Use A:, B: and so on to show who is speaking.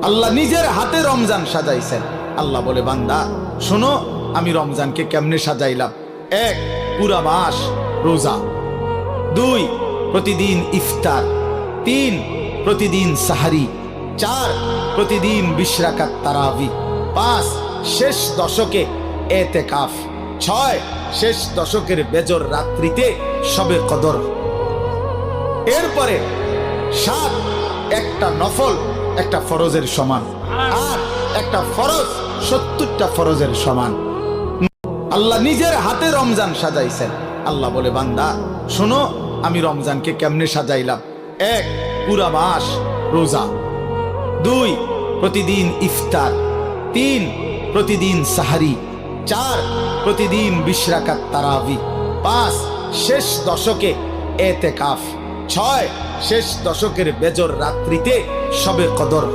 A: আল্লাহ নিজের হাতে রমজান সাজাইছেন। আল্লাহ বলে, বান্দা শোনো আমি রমজানকে কেমনে সাজাইলাম। 1, পুরা মাস রোজা। 2, প্রতিদিন ইফতার। 3, প্রতিদিন সাহারি। 4, প্রতিদিন 20 রাকাত তারাবি। 5, শেষ দশকে এতেকাফ। 6, শেষ দশকের বেজর রাত্রিতে শবে কদর। এরপরে 7, একটা নফল একটা ফরজের সমান। 8, একটা ফরজ 70টা ফরজের সমান। আল্লাহ নিজের হাতে রমজান সাজাইছেন। আল্লাহ বলে, বান্দা শোনো আমি রমজানকে কেমনে সাজাইলাম। 1, পুরা মাস রোজা। 2, প্রতিদিন ইফতার। 3, প্রতিদিন সাহারি। 4, প্রতিদিন 20 রাকাত তারাবি। 5, শেষ দশকে এতেকাফ। 6, শেষ দশকের বেজর রাত্রিতে শবে কদর।